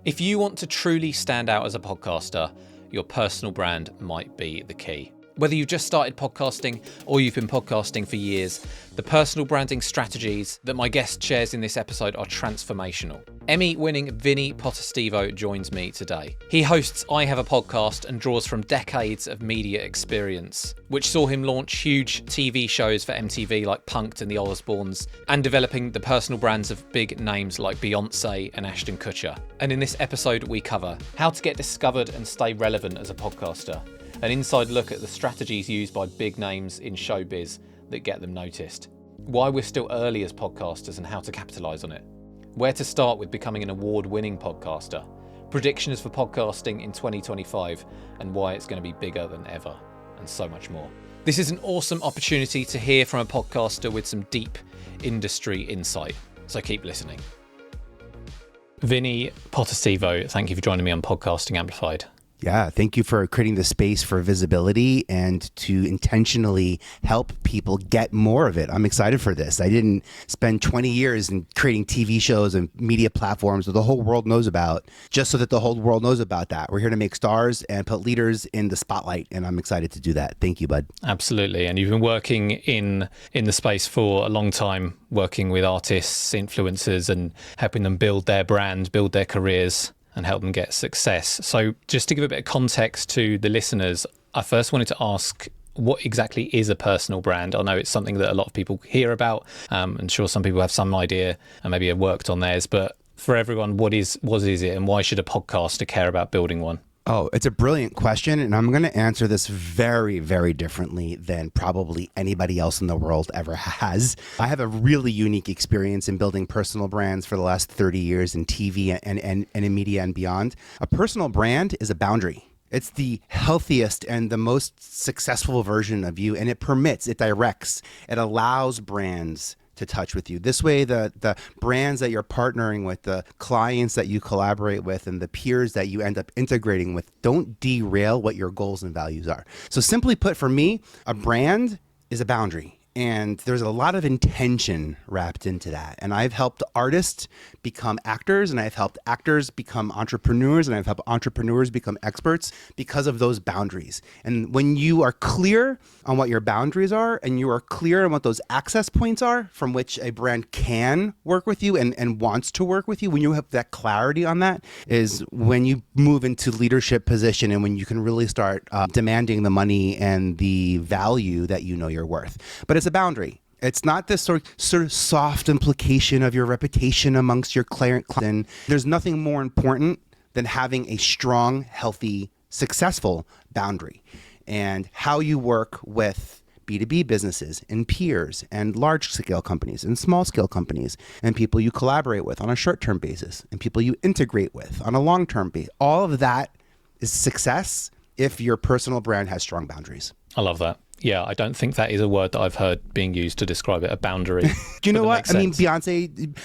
If you want to truly stand out as a podcaster, your personal brand might be the key. Whether you've just started podcasting or you've been podcasting for years, the personal branding strategies that my guest shares in this episode are transformational. Emmy-winning Vinnie Potestivo joins me today. He hosts I Have a Podcast and draws from decades of media experience, which saw him launch huge TV shows for MTV like Punk'd and The Osbournes, and developing the personal brands of big names like Beyoncé and Ashton Kutcher. And in this episode, we cover how to get discovered and stay relevant as a podcaster, an inside look at the strategies used by big names in showbiz that get them noticed, why we're still early as podcasters and how to capitalise on it, where to start with becoming an award-winning podcaster, predictions for podcasting in 2025 and why it's going to be bigger than ever, and so much more. This is an awesome opportunity to hear from a podcaster with some deep industry insight, so keep listening. Vinnie Potestivo, thank you for joining me on Podcasting Amplified. Yeah, thank you for creating the space for visibility and to intentionally help people get more of it. I'm excited for this. I didn't spend 20 years in creating TV shows and media platforms that the whole world knows about, just so that the whole world knows about that. We're here to make stars and put leaders in the spotlight, and I'm excited to do that. Thank you, bud. Absolutely. And you've been working in the space for a long time, working with artists, influencers, and helping them build their brand, build their careers, and help them get success. So just to give a bit of context to the listeners, I first wanted to ask, what exactly is a personal brand? I know it's something that a lot of people hear about. I'm sure some people have some idea and maybe have worked on theirs, but for everyone, what is it and why should a podcaster care about building one? Oh, it's a brilliant question, and I'm going to answer this very, very differently than probably anybody else in the world ever has. I have a really unique experience in building personal brands for the last 30 years in TV and in media and beyond. A personal brand is a boundary. It's the healthiest and the most successful version of you, and it directs, it allows brands to touch with you. This way, the brands that you're partnering with, the clients that you collaborate with, and the peers that you end up integrating with don't derail what your goals and values are. So simply put, for me, a brand is a boundary. And there's a lot of intention wrapped into that. And I've helped artists become actors, and I've helped actors become entrepreneurs, and I've helped entrepreneurs become experts because of those boundaries. And when you are clear on what your boundaries are, and you are clear on what those access points are from which a brand can work with you and wants to work with you, when you have that clarity on that, is when you move into leadership position and when you can really start demanding the money and the value that you know you're worth. But it's a boundary. It's not this sort of soft implication of your reputation amongst your client. And there's nothing more important than having a strong, healthy, successful boundary. And how you work with B2B businesses and peers and large-scale companies and small-scale companies and people you collaborate with on a short-term basis and people you integrate with on a long-term basis. All of that is success if your personal brand has strong boundaries. I love that. Yeah, I don't think that is a word that I've heard being used to describe it, a boundary. Do you know what? I mean, Beyoncé,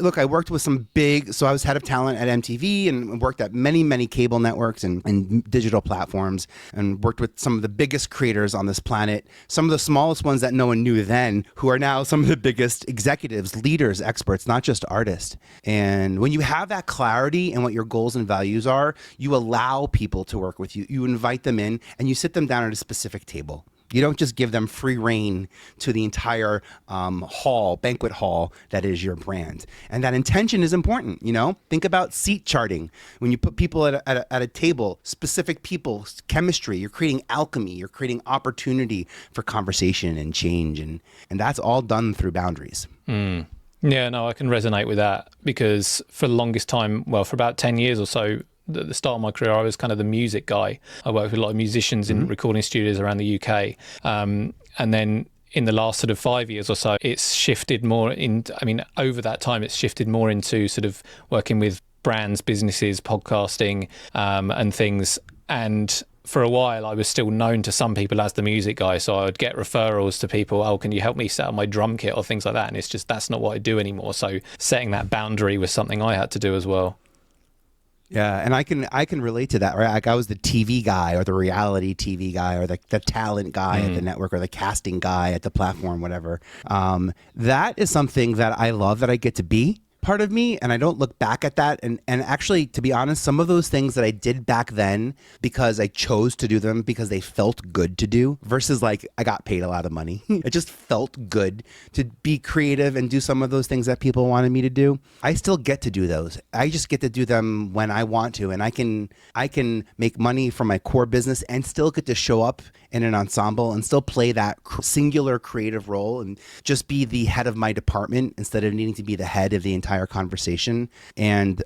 look, I worked with some so I was head of talent at MTV and worked at many, many cable networks and digital platforms and worked with some of the biggest creators on this planet, some of the smallest ones that no one knew then, who are now some of the biggest executives, leaders, experts, not just artists. And when you have that clarity and what your goals and values are, you allow people to work with you. You invite them in and you sit them down at a specific table. You don't just give them free reign to the entire banquet hall that is your brand. And that intention is important, you know? Think about seat charting. When you put people at a table, specific people, chemistry, you're creating alchemy, you're creating opportunity for conversation and change. And that's all done through boundaries. Mm. Yeah, no, I can resonate with that because for the longest time, for about 10 years or so, at the start of my career, I was kind of the music guy. I worked with a lot of musicians in recording studios around the UK. And then in the last sort of 5 years or so, it's shifted more over that time, it's shifted more into sort of working with brands, businesses, podcasting, and things. And for a while, I was still known to some people as the music guy. So I would get referrals to people, oh, can you help me set up my drum kit or things like that? And it's just, that's not what I do anymore. So setting that boundary was something I had to do as well. Yeah, and I can relate to that, right? Like I was the TV guy or the reality TV guy or the talent guy at the network or the casting guy at the platform, whatever. That is something that I love that I get to be part of me, and I don't look back at that. And actually, to be honest, some of those things that I did back then because I chose to do them because they felt good to do versus like I got paid a lot of money. It just felt good to be creative and do some of those things that people wanted me to do. I still get to do those. I just get to do them when I want to, and I can make money from my core business and still get to show up in an ensemble and still play that singular creative role and just be the head of my department instead of needing to be the head of the entire conversation. And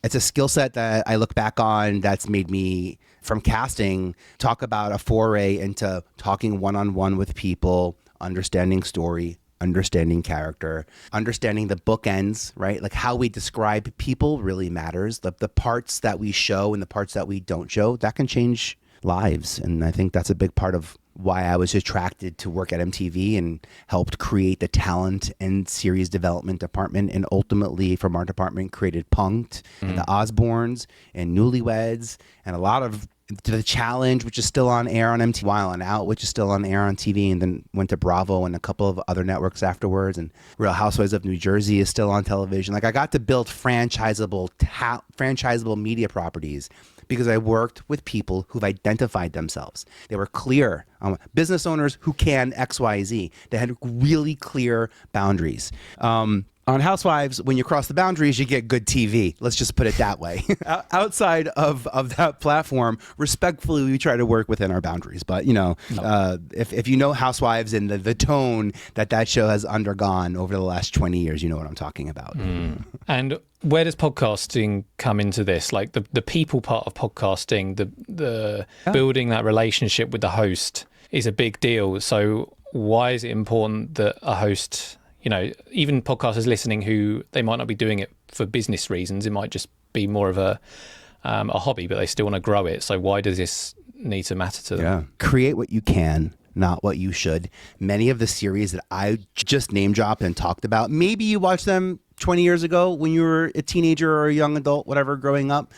it's a skill set that I look back on that's made me, from casting, talk about a foray into talking one-on-one with people, understanding story, understanding character, understanding the bookends, right? Like how we describe people really matters. The parts that we show and the parts that we don't show, that can change lives. And I think that's a big part of why I was attracted to work at MTV and helped create the talent and series development department. And ultimately from our department created Punk'd and The Osbournes and Newlyweds and a lot of The Challenge, which is still on air on MTV, Wild and Out, which is still on air on TV, and then went to Bravo and a couple of other networks afterwards. And Real Housewives of New Jersey is still on television. Like I got to build franchisable media properties because I worked with people who've identified themselves. They were clear, business owners who can X, Y, Z. They had really clear boundaries. On Housewives, when you cross the boundaries, you get good TV. Let's just put it that way. Outside of that platform, respectfully, we try to work within our boundaries. But, if you know Housewives and the tone that show has undergone over the last 20 years, you know what I'm talking about. And where does podcasting come into this? Like the people part of podcasting, the building that relationship with the host is a big deal. So why is it important that a host... even podcasters listening who they might not be doing it for business reasons. It might just be more of a hobby, but they still want to grow it. So why does this need to matter to them? Yeah. Create what you can, not what you should. Many of the series that I just name dropped and talked about, maybe you watched them 20 years ago when you were a teenager or a young adult, whatever, growing up.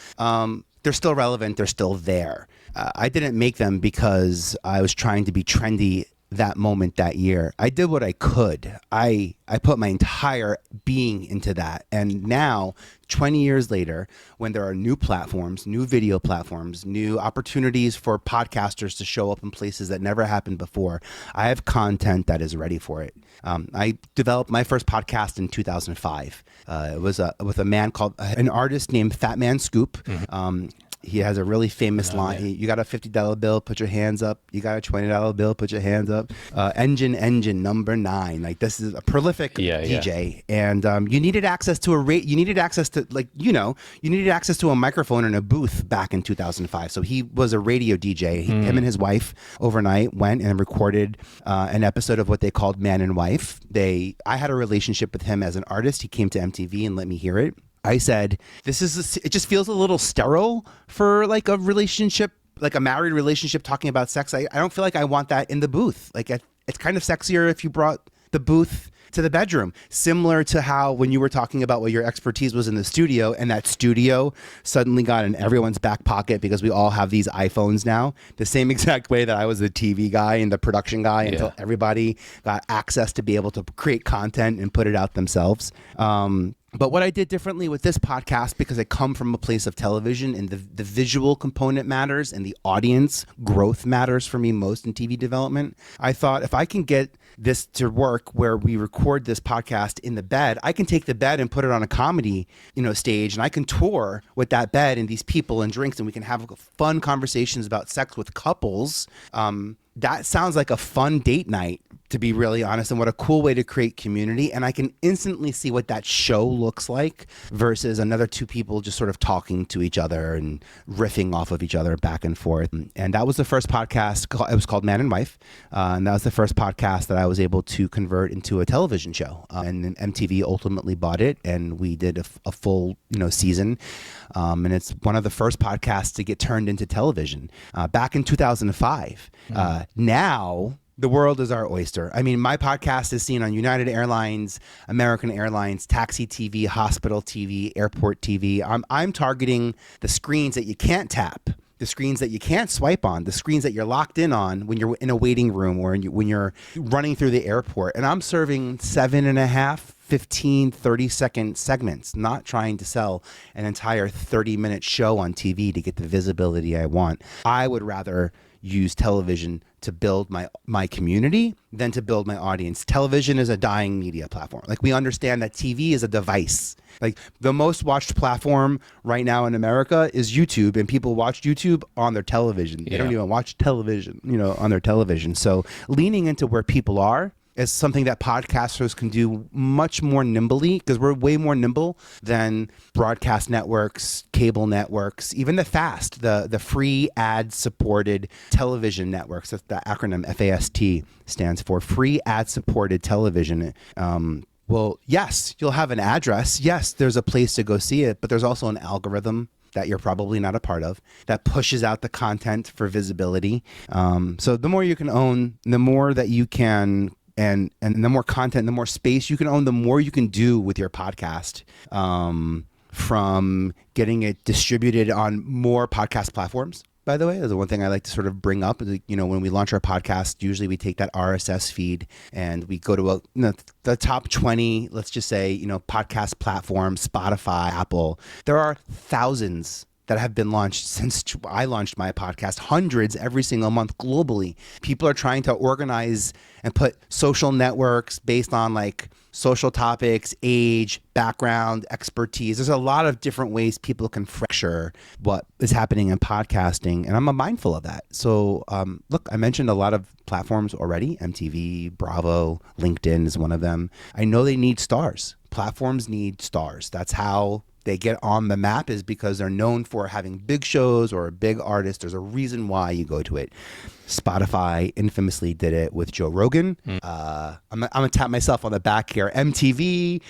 They're still relevant. They're still there. I didn't make them because I was trying to be trendy that moment that year. I did what I could. I put my entire being into that. And now, 20 years later, when there are new platforms, new video platforms, new opportunities for podcasters to show up in places that never happened before, I have content that is ready for it. I developed my first podcast in 2005. It was with a man called, an artist named Fat Man Scoop. He has a really famous line. You got a $50 bill, put your hands up. You got a $20 bill, put your hands up. Engine number 9. Like, this is a prolific DJ, and you needed access to you needed access to a microphone in a booth back in 2005. So he was a radio DJ. Him and his wife overnight went and recorded an episode of what they called Man and Wife. I had a relationship with him as an artist. He came to MTV and let me hear it. I said, it just feels a little sterile for like a relationship, like a married relationship talking about sex. I don't feel like I want that in the booth. Like it's kind of sexier if you brought the booth to the bedroom, similar to how when you were talking about what your expertise was in the studio and that studio suddenly got in everyone's back pocket because we all have these iPhones now, the same exact way that I was the TV guy and the production guy until everybody got access to be able to create content and put it out themselves. But what I did differently with this podcast, because I come from a place of television and the visual component matters and the audience growth matters for me most in TV development, I thought if I can get this to work where we record this podcast in the bed, I can take the bed and put it on a comedy, stage, and I can tour with that bed and these people and drinks, and we can have fun conversations about sex with couples. That sounds like a fun date night, to be really honest, and what a cool way to create community. And I can instantly see what that show looks like versus another two people just sort of talking to each other and riffing off of each other back and forth. And that was the first podcast. It was called Man and Wife. And that was the first podcast that I was able to convert into a television show. And then MTV ultimately bought it, and we did a full, season. And it's one of the first podcasts to get turned into television back in 2005. Now the world is our oyster. I mean, my podcast is seen on United Airlines, American Airlines, taxi TV, hospital TV, airport TV. I'm targeting the screens that you can't tap, the screens that you can't swipe on, the screens that you're locked in on when you're in a waiting room or when you're running through the airport. And I'm serving 7.5 15, 30-second segments, not trying to sell an entire 30-minute show on TV to get the visibility I want. I would rather use television to build my community than to build my audience. Television is a dying media platform. Like, we understand that TV is a device. Like, the most watched platform right now in America is YouTube, and people watch YouTube on their television. They don't even watch television, on their television. So leaning into where people are is something that podcasters can do much more nimbly, because we're way more nimble than broadcast networks, cable networks, even the free ad-supported television networks. That's the acronym FAST stands for, free ad-supported television. Well, yes, you'll have an address. Yes, there's a place to go see it, but there's also an algorithm that you're probably not a part of that pushes out the content for visibility. So the more you can own, the more that you can, and the more content, the more space you can own, the more you can do with your podcast, from getting it distributed on more podcast platforms. By the way, is the one thing I like to sort of bring up. When we launch our podcast, usually we take that RSS feed and we go to the top 20, let's just say, podcast platforms, Spotify, Apple. There are thousands that have been launched since I launched my podcast, hundreds every single month globally. People are trying to organize and put social networks based on like social topics, age, background, expertise. There's a lot of different ways people can fracture what is happening in podcasting, and I'm mindful of that. So look, I mentioned a lot of platforms already. MTV, Bravo, LinkedIn is one of them. I know they need stars. Platforms need stars. That's how they get on the map, is because they're known for having big shows or a big artist. There's a reason why you go to it. Spotify infamously did it with Joe Rogan. I'm gonna tap myself on the back here. MTV,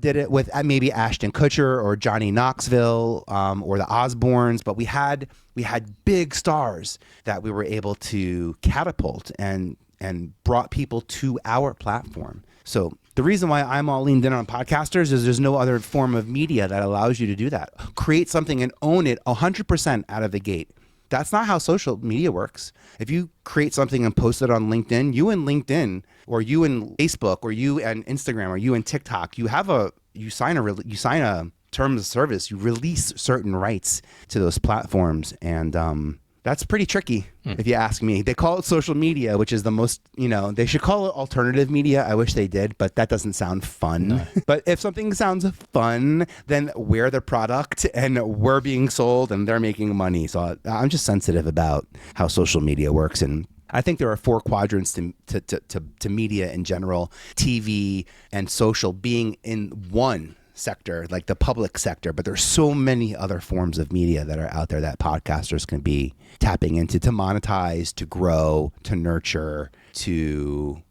did it with maybe Ashton Kutcher or Johnny Knoxville, or the Osbournes. But we had big stars that we were able to catapult and brought people to our platform. So the reason why I'm all leaned in on podcasters is there's no other form of media that allows you to do that. Create something and own it 100% out of the gate. That's not how social media works. If you create something and post it on LinkedIn, you and LinkedIn, or you and Facebook, or you and Instagram, or you and TikTok, you sign a terms of service. You release certain rights to those platforms, and that's pretty tricky, if you ask me. They call it social media, which is the most, they should call it alternative media. I wish they did, but that doesn't sound fun. No. But if something sounds fun, then we're the product and we're being sold and they're making money. So I'm just sensitive about how social media works. And I think there are 4 quadrants to media in general, TV and social being in one sector, like the public sector, but there's so many other forms of media that are out there that podcasters can be tapping into to monetize, to grow, to nurture, to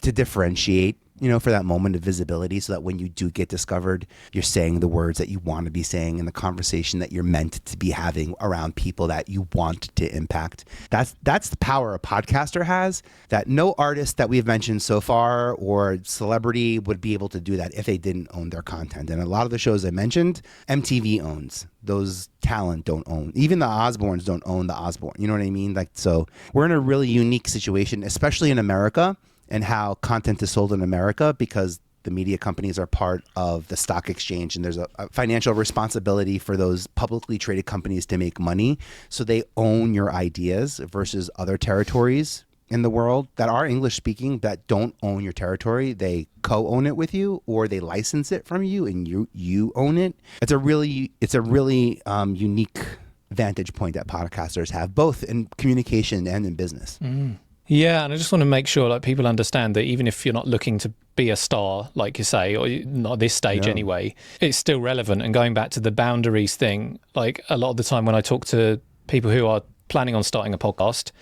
differentiate, for that moment of visibility, so that when you do get discovered, you're saying the words that you want to be saying in the conversation that you're meant to be having around people that you want to impact. That's the power a podcaster has, that no artist that we've mentioned so far or celebrity would be able to do that if they didn't own their content. And a lot of the shows I mentioned, MTV owns. Those talent don't own. Even the Osbournes don't own the Osbourne. You know what I mean? Like, so we're in a really unique situation, especially in America, and how content is sold in America, because the media companies are part of the stock exchange, and there's a financial responsibility for those publicly traded companies to make money. So they own your ideas versus other territories in the world that are English speaking that don't own your territory. They co-own it with you, or they license it from you and you own it. It's a really unique vantage point that podcasters have, both in communication and in business. Yeah, and I just want to make sure people understand that even if you're not looking to be a star, like you say, or not at this stage anyway, it's still relevant. And going back to the boundaries thing, like a lot of the time when I talk to people who are planning on starting a podcast,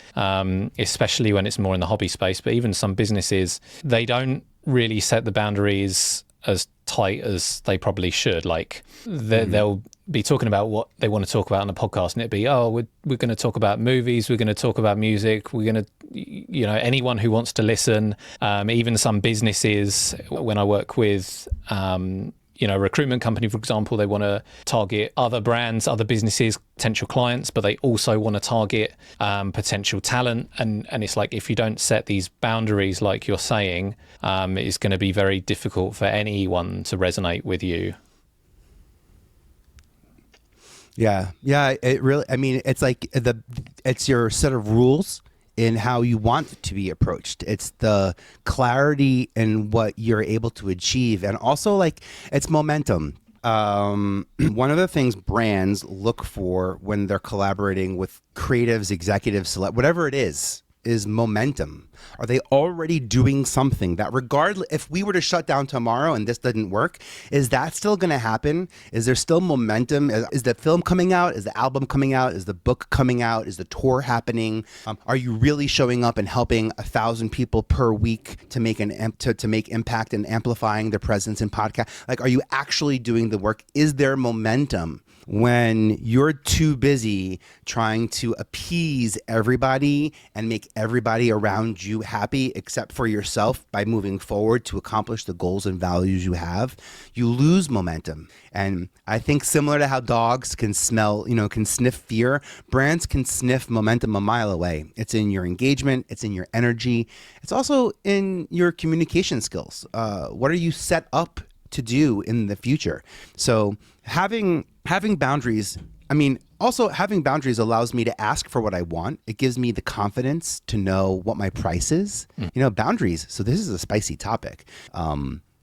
especially when it's more in the hobby space, but even some businesses, they don't really set the boundaries as tight as they probably should. Like they'll be talking about what they want to talk about on a podcast, and it'd be, we're going to talk about movies, we're going to talk about music, we're going to, anyone who wants to listen, even some businesses, when I work with, a recruitment company, for example, they want to target other brands, other businesses, potential clients, but they also want to target potential talent. And it's like, if you don't set these boundaries, like you're saying, it's going to be very difficult for anyone to resonate with you. Yeah. It really, I mean, it's like it's your set of rules in how you want it to be approached. It's the clarity in what you're able to achieve. And also, like, it's momentum. One of the things brands look for when they're collaborating with creatives, executives, whatever it is momentum. Are they already doing something that, regardless, if we were to shut down tomorrow and this didn't work, is that still going to happen? Is there still momentum? Is the film coming out? Is the album coming out? Is the book coming out? Is the tour happening? Are you really showing up and helping 1,000 people per week to make to make impact and amplifying their presence in podcast? Like, are you actually doing the work? Is there momentum? When you're too busy trying to appease everybody and make everybody around you happy except for yourself by moving forward to accomplish the goals and values you have, you lose momentum. And I think similar to how dogs can smell, can sniff fear, brands can sniff momentum a mile away. It's in your engagement. It's in your energy. It's also in your communication skills. What are you set up to do in the future? So having boundaries, also having boundaries allows me to ask for what I want. It gives me the confidence to know what my price is. Boundaries. So this is a spicy topic.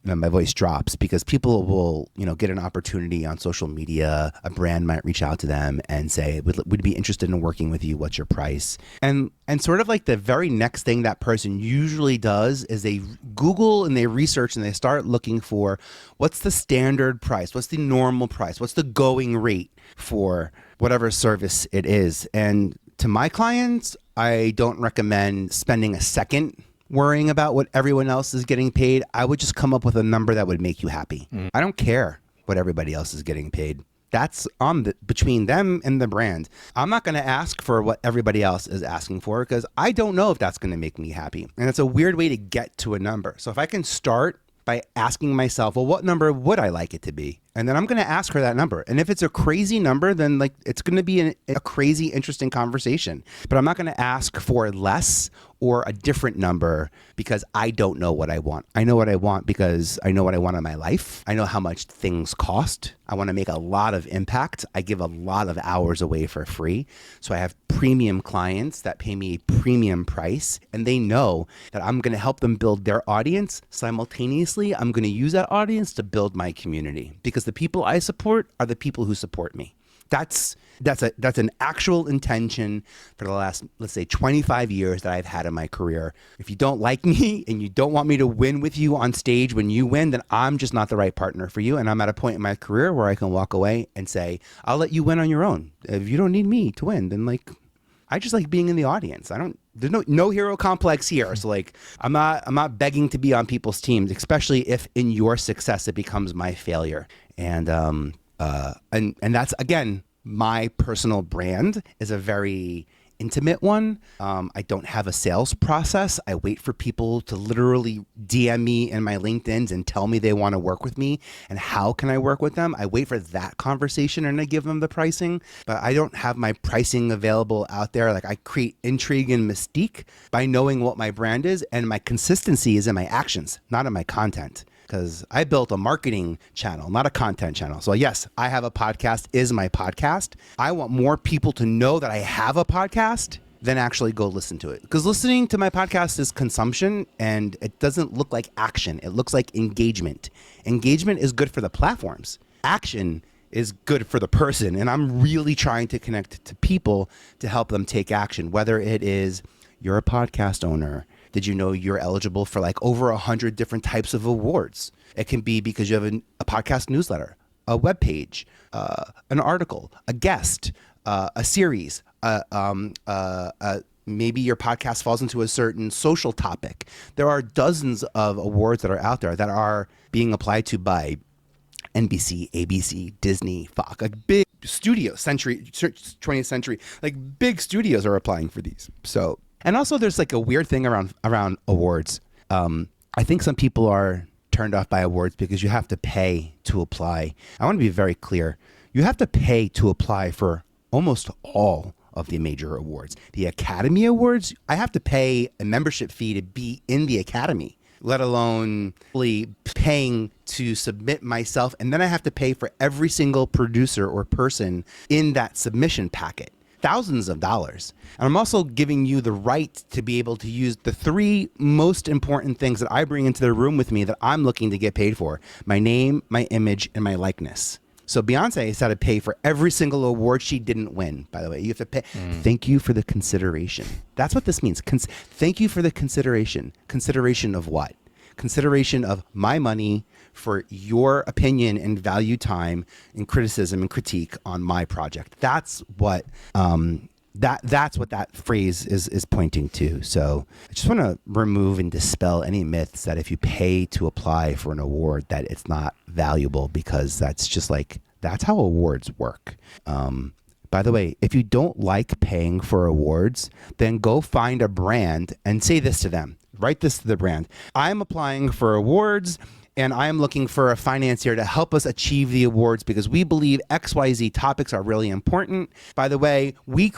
My voice drops because people will, get an opportunity on social media. A brand might reach out to them and say, would be interested in working with you. What's your price? And sort of like the very next thing that person usually does is they Google and they research and they start looking for what's the standard price? What's the normal price? What's the going rate for whatever service it is? And to my clients, I don't recommend spending a second worrying about what everyone else is getting paid. I would just come up with a number that would make you happy. I don't care what everybody else is getting paid. That's between them and the brand. I'm not going to ask for what everybody else is asking for because I don't know if that's going to make me happy. And it's a weird way to get to a number. So if I can start by asking myself, well, what number would I like it to be? And then I'm going to ask her that number. And if it's a crazy number, then it's going to be a crazy, interesting conversation. But I'm not going to ask for less or a different number because I don't know what I want. I know what I want because I know what I want in my life. I know how much things cost. I want to make a lot of impact. I give a lot of hours away for free. So I have premium clients that pay me a premium price, and they know that I'm going to help them build their audience. Simultaneously, I'm going to use that audience to build my community because the people I support are the people who support me. That's an actual intention for the last, let's say, 25 years that I've had in my career. If you don't like me and you don't want me to win with you on stage when you win, then I'm just not the right partner for you. And I'm at a point in my career where I can walk away and say, I'll let you win on your own. If you don't need me to win, then I just like being in the audience. There's no hero complex here. So I'm not begging to be on people's teams, especially if in your success it becomes my failure. And that's, again, my personal brand is a very intimate one. I don't have a sales process. I wait for people to literally DM me in my LinkedIn's and tell me they want to work with me and how can I work with them. I wait for that conversation and I give them the pricing, but I don't have my pricing available out there. I create intrigue and mystique by knowing what my brand is, and my consistency is in my actions, not in my content. Because I built a marketing channel, not a content channel. So yes, I have a podcast, is my podcast. I want more people to know that I have a podcast than actually go listen to it. Because listening to my podcast is consumption and it doesn't look like action. It looks like engagement. Engagement is good for the platforms. Action is good for the person. And I'm really trying to connect to people to help them take action, whether it is you're a podcast owner. Did you know you're eligible for over 100 different types of awards? It can be because you have a podcast newsletter, a web page, an article, a guest, a series. Maybe your podcast falls into a certain social topic. There are dozens of awards that are out there that are being applied to by NBC, ABC, Disney, Fox, big studios, 20th century, big studios are applying for these. And also there's a weird thing around awards. I think some people are turned off by awards because you have to pay to apply. I want to be very clear. You have to pay to apply for almost all of the major awards. The Academy Awards, I have to pay a membership fee to be in the Academy, let alone really paying to submit myself. And then I have to pay for every single producer or person in that submission packet. Thousands of dollars. And I'm also giving you the right to be able to use the 3 most important things that I bring into the room with me that I'm looking to get paid for: my name, my image, and my likeness. So Beyonce has had to pay for every single award she didn't win, by the way. You have to pay. Thank you for the consideration. That's what this means. Thank you for the consideration. Consideration of what? Consideration of my money for your opinion and value time and criticism and critique on my project. That's what that's what that phrase is pointing to. So I just want to remove and dispel any myths that if you pay to apply for an award that it's not valuable, because that's just like, that's how awards work. By the way, if you don't like paying for awards, then go find a brand and say this to them. Write this to the brand. I'm applying for awards and I am looking for a financier to help us achieve the awards because we believe XYZ topics are really important. By the way, we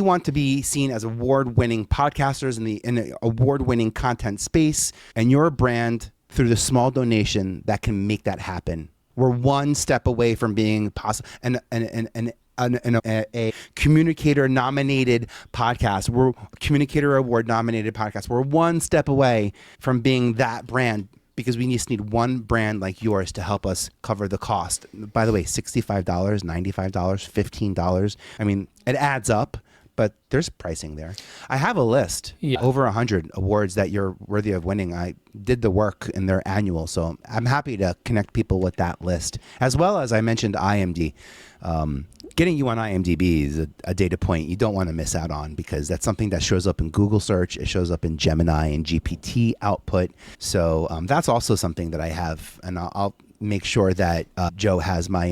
want to be seen as award-winning podcasters in the award-winning content space, and your brand, through the small donation, that can make that happen. We're one step away from being possible a communicator nominated podcast. We're communicator award nominated podcast. We're one step away from being that brand, because we just need one brand like yours to help us cover the cost. By the way, $65, $95, $15. I mean, it adds up, but there's pricing there. I have a list, over 100 awards that you're worthy of winning. I did the work and they're annual, so I'm happy to connect people with that list. As well as I mentioned IMD. Getting you on IMDb is a data point you don't want to miss out on, because that's something that shows up in Google search. It shows up in Gemini and GPT output. So that's also something that I have, and I'll make sure that Joe has my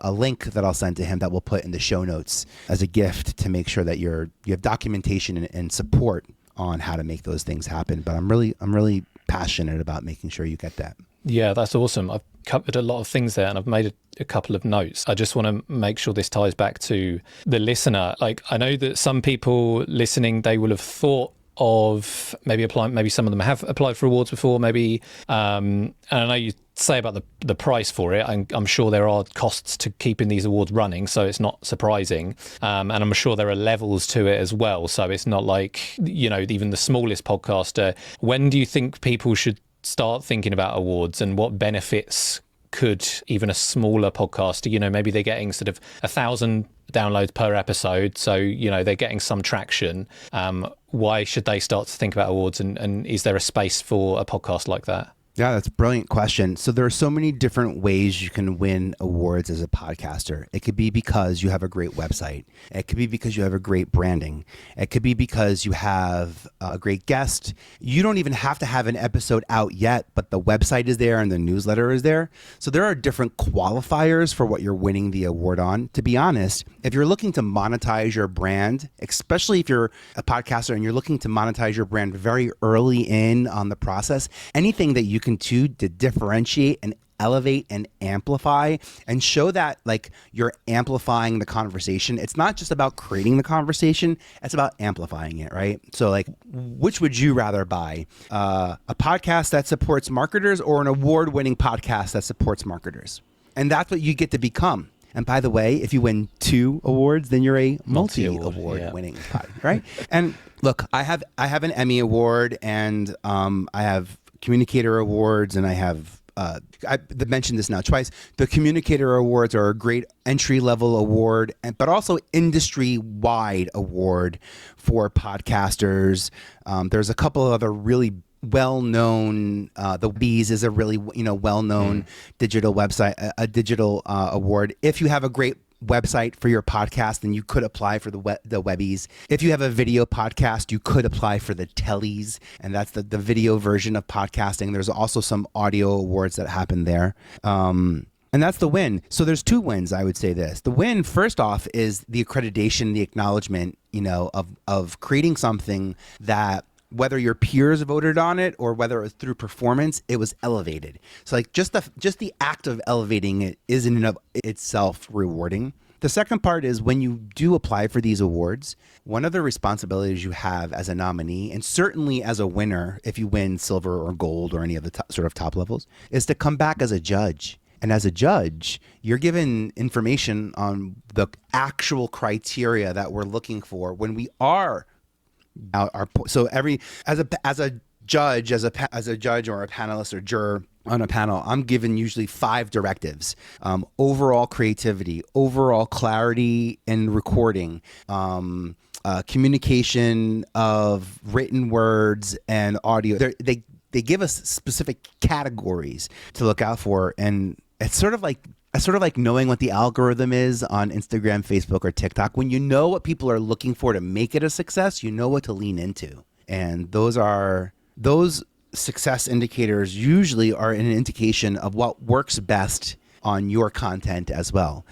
a link that I'll send to him that we'll put in the show notes as a gift to make sure that you have documentation and support on how to make those things happen. But I'm really passionate about making sure you get that. Yeah, that's awesome. I've covered a lot of things there and I've made a couple of notes. I just want to make sure this ties back to the listener. Like, I know that some people listening, they will have thought of maybe applying, maybe some of them have applied for awards before, maybe, and I know you say about the price for it. I'm sure there are costs to keeping these awards running, so it's not surprising. And I'm sure there are levels to it as well. So it's not like, even the smallest podcaster. When do you think people should start thinking about awards, and what benefits could even a smaller podcaster, maybe they're getting sort of 1,000 downloads per episode, so they're getting some traction. Why should they start to think about awards, and is there a space for a podcast like that? Yeah, that's a brilliant question. So there are so many different ways you can win awards as a podcaster. It could be because you have a great website. It could be because you have a great branding. It could be because you have a great guest. You don't even have to have an episode out yet, but the website is there and the newsletter is there. So there are different qualifiers for what you're winning the award on. To be honest, if you're looking to monetize your brand, especially if you're a podcaster and you're looking to monetize your brand very early in on the process, anything that you can do to differentiate and elevate and amplify and show that like you're amplifying the conversation. It's not just about creating the conversation, it's about amplifying it, right? So like, which would you rather buy? A podcast that supports marketers or an award-winning podcast that supports marketers? And that's what you get to become. And by the way, if you win 2 awards, then you're a multi-award winning podcast, right? And look, I have an Emmy award, and I have communicator awards, and I have I mentioned this now twice. The communicator awards are a great entry-level award, but also industry-wide award for podcasters. There's a couple of other really well-known, the Bees is a really well-known digital website, a digital award. If you have a great website for your podcast, then you could apply for the Webbies. If you have a video podcast, you could apply for the Tellies, and that's the video version of podcasting. There's also some audio awards that happen there. And that's the win. So there's 2 wins, I would say this. The win, first off, is the accreditation, the acknowledgement, of creating something that whether your peers voted on it or whether it was through performance, it was elevated. So like just the act of elevating it is in and of itself rewarding. The second part is when you do apply for these awards, one of the responsibilities you have as a nominee, and certainly as a winner, if you win silver or gold or any of the sort of top levels, is to come back as a judge. And as a judge, you're given information on the actual criteria that we're looking for when we are so as a judge or a panelist or juror on a panel, I'm given usually 5 directives: overall creativity, overall clarity in recording, communication of written words and audio. They give us specific categories to look out for, and it's sort of like knowing what the algorithm is on Instagram, Facebook, or TikTok. When you know what people are looking for to make it a success, you know what to lean into. And those success indicators usually are an indication of what works best on your content as well.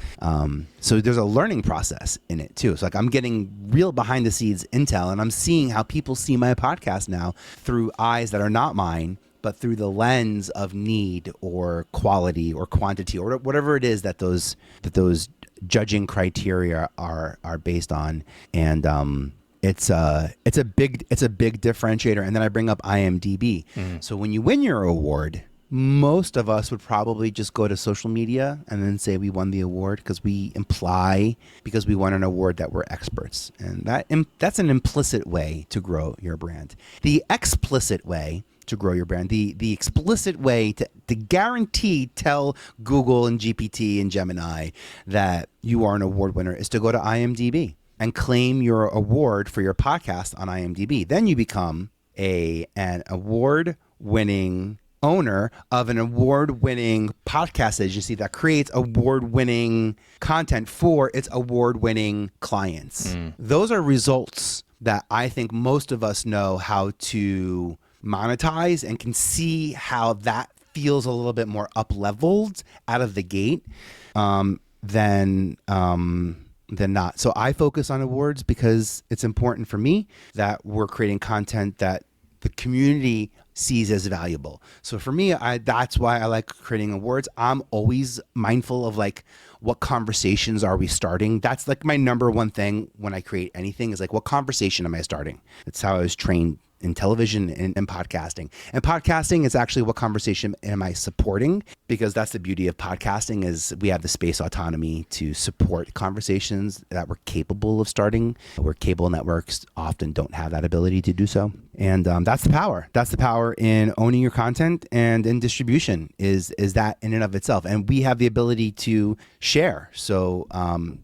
So there's a learning process in it too. So like I'm getting real behind the scenes intel, and I'm seeing how people see my podcast now through eyes that are not mine, but through the lens of need or quality or quantity or whatever it is that those judging criteria are based on. And it's a big differentiator. And then I bring up IMDb. So when you win your award, most of us would probably just go to social media and then say we won the award, because we imply, because we won an award, that we're experts. And that's an implicit way to grow your brand. The explicit way to grow your brand, the explicit way to guarantee tell Google and GPT and Gemini that you are an award winner, is to go to IMDb and claim your award for your podcast on IMDb. Then you become an award-winning owner of an award-winning podcast agency that creates award-winning content for its award-winning clients. Those are results that I think most of us know how to monetize and can see how that feels a little bit more up-leveled out of the gate than not. So I focus on awards because it's important for me that we're creating content that the community sees as valuable. So for me, that's why I like creating awards. I'm always mindful of like, what conversations are we starting? That's like my number one thing when I create anything, is like, what conversation am I starting? That's how I was trained in television and podcasting. And podcasting is actually, what conversation am I supporting? Because that's the beauty of podcasting, is we have the space autonomy to support conversations that we're capable of starting, where cable networks often don't have that ability to do so. And that's the power. That's the power in owning your content and in distribution, is that in and of itself. And we have the ability to share. So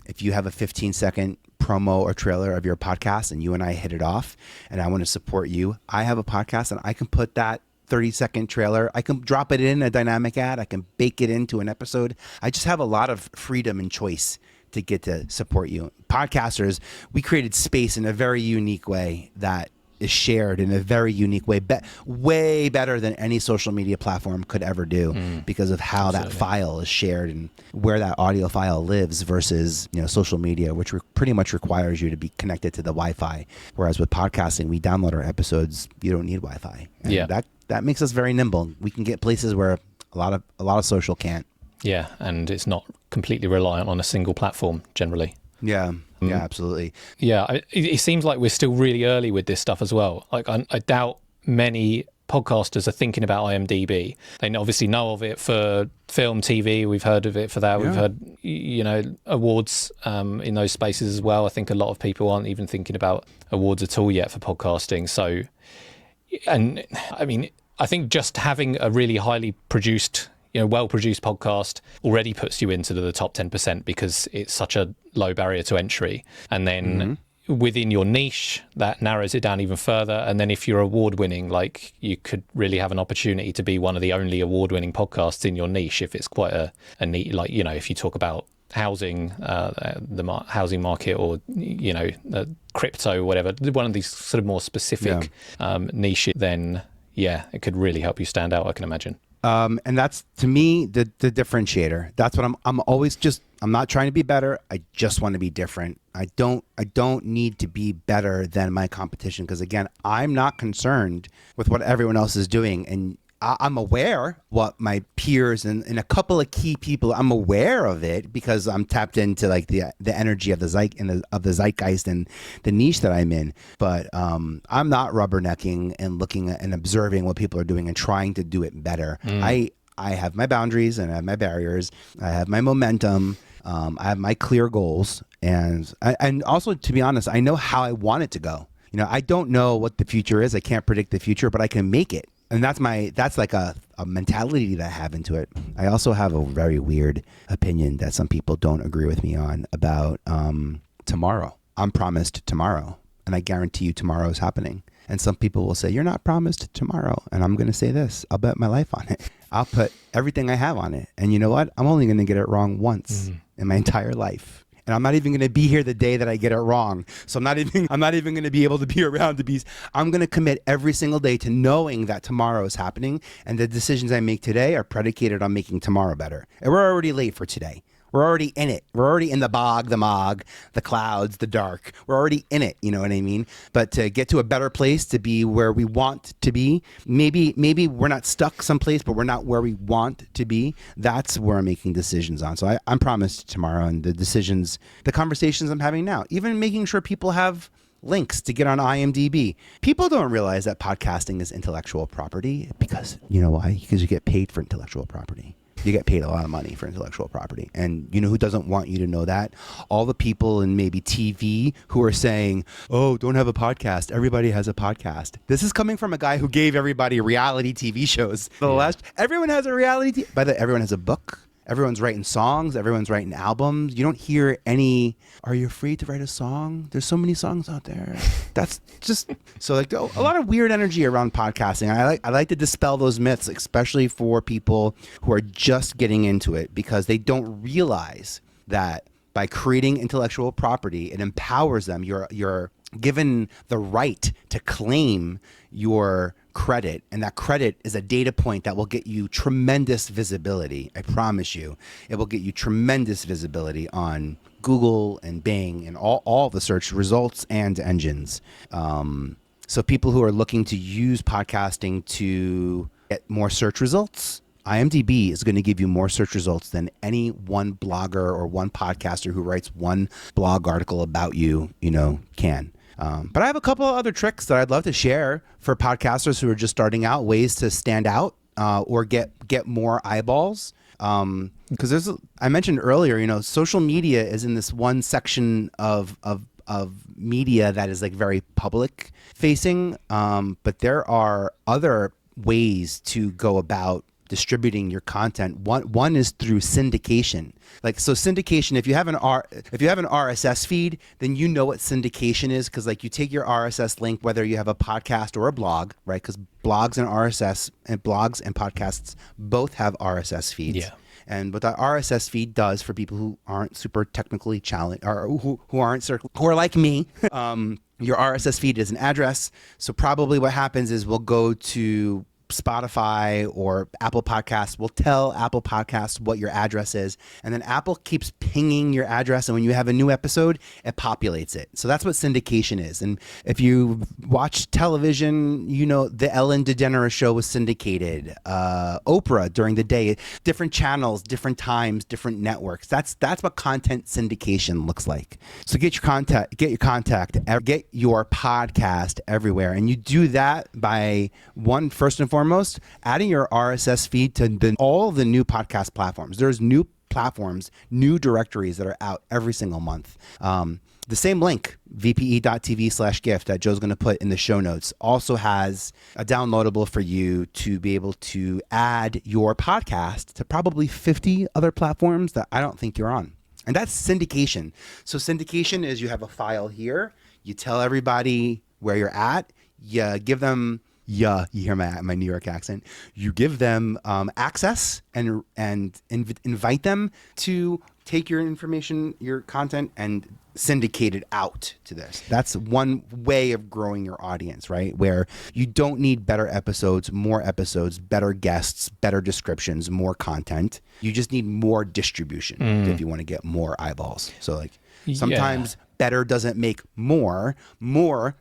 if you have a 15-second promo or trailer of your podcast and you and I hit it off and I want to support you, I have a podcast and I can put that 30-second trailer, I can drop it in a dynamic ad, I can bake it into an episode. I just have a lot of freedom and choice to get to support you. Podcasters, we created space in a very unique way that is shared in a very unique way, way better than any social media platform could ever do, because of how that file is shared and where that audio file lives versus, social media, which pretty much requires you to be connected to the Wi-Fi. Whereas with podcasting, we download our episodes, you don't need Wi-Fi. And that makes us very nimble. We can get places where a lot of social can't. Yeah, and it's not completely reliant on a single platform generally. Yeah. Yeah, absolutely. Yeah, it seems like we're still really early with this stuff as well. Like, I doubt many podcasters are thinking about IMDb. They obviously know of it for film, TV. We've heard of it for that. We've heard, awards in those spaces as well. I think a lot of people aren't even thinking about awards at all yet for podcasting. So, and I mean, I think just having a really highly produced, well-produced podcast already puts you into the top 10%, because it's such a low barrier to entry. And then within your niche, that narrows it down even further. And then if you're award-winning, like, you could really have an opportunity to be one of the only award-winning podcasts in your niche, if it's quite a neat, like, if you talk about housing, the housing market, or, crypto, whatever, one of these sort of more specific niches, then, it could really help you stand out, I can imagine. And that's, to me, the differentiator. That's what I'm always I'm not trying to be better. I just want to be different. I don't need to be better than my competition, because again, I'm not concerned with what everyone else is doing. And I'm aware what my peers and a couple of key people, I'm aware of it because I'm tapped into like the energy of the zeitgeist and the niche that I'm in. But I'm not rubbernecking and looking at and observing what people are doing and trying to do it better. I have my boundaries and I have my barriers. I have my momentum. I have my clear goals. And also, to be honest, I know how I want it to go. I don't know what the future is. I can't predict the future, but I can make it. And that's like a mentality that I have into it. I also have a very weird opinion that some people don't agree with me on about tomorrow. I'm promised tomorrow, and I guarantee you tomorrow is happening. And some people will say, you're not promised tomorrow. And I'm going to say this, I'll bet my life on it. I'll put everything I have on it. And you know what? I'm only going to get it wrong once in my entire life. And I'm not even going to be here the day that I get it wrong. So I'm not even going to be able to be around to be. I'm going to commit every single day to knowing that tomorrow is happening, and the decisions I make today are predicated on making tomorrow better. And we're already late for today. We're already in it. We're already in the bog, the mog, the clouds, the dark. We're already in it. You know what I mean? But to get to a better place, to be where we want to be, maybe we're not stuck someplace, but we're not where we want to be. That's where I'm making decisions on. So I'm promised tomorrow, and the conversations I'm having now, even making sure people have links to get on IMDb. People don't realize that podcasting is intellectual property, because you know why? Because you get paid for intellectual property. You get paid a lot of money for intellectual property. And you know who doesn't want you to know that? All the people in maybe TV who are saying, oh, don't have a podcast. Everybody has a podcast. This is coming from a guy who gave everybody reality TV shows. Everyone has a reality everyone has a book. Everyone's writing songs. Everyone's writing albums. You don't hear any, are you afraid to write a song? There's so many songs out there. That's just, so like a lot of weird energy around podcasting. I like to dispel those myths, especially for people who are just getting into it, because they don't realize that by creating intellectual property, it empowers them. You're given the right to claim your credit, and that credit is a data point that will get you tremendous visibility. I promise you, it will get you tremendous visibility on Google and Bing and all the search results and engines. So people who are looking to use podcasting to get more search results, IMDb is going to give you more search results than any one blogger or one podcaster who writes one blog article about you, can. But I have a couple of other tricks that I'd love to share for podcasters who are just starting out, ways to stand out or get more eyeballs. Because I mentioned earlier, social media is in this one section of media that is like very public facing. But there are other ways to go about distributing your content. One is through syndication. So syndication, if you have an RSS feed, then you know what syndication is, because you take your RSS link, whether you have a podcast or a blog, right? Because blogs and podcasts both have RSS feeds. Yeah. And what that RSS feed does for people who aren't super technically challenged, or who are like me, your RSS feed is an address. So probably what happens is we'll go to Spotify or Apple Podcasts. Will tell Apple Podcasts what your address is, and then Apple keeps pinging your address, and when you have a new episode, it populates it. So that's what syndication is. And if you watch television, the Ellen DeGeneres show was syndicated. Oprah during the day, different channels, different times, different networks. That's what content syndication looks like. So get your podcast everywhere, and you do that by first and foremost, adding your RSS feed to all the new podcast platforms. There's new platforms, new directories that are out every single month. The same link, vpe.tv/gift, that Joe's going to put in the show notes, also has a downloadable for you to be able to add your podcast to probably 50 other platforms that I don't think you're on. And that's syndication. So syndication is you have a file here, you tell everybody where you're at, you give them... you hear my New York accent. You give them access and invite them to take your information, your content, and syndicate it out to this. That's one way of growing your audience, right? Where you don't need better episodes, better guests, better descriptions, more content. You just need more distribution if you want to get more eyeballs. So like sometimes better doesn't make more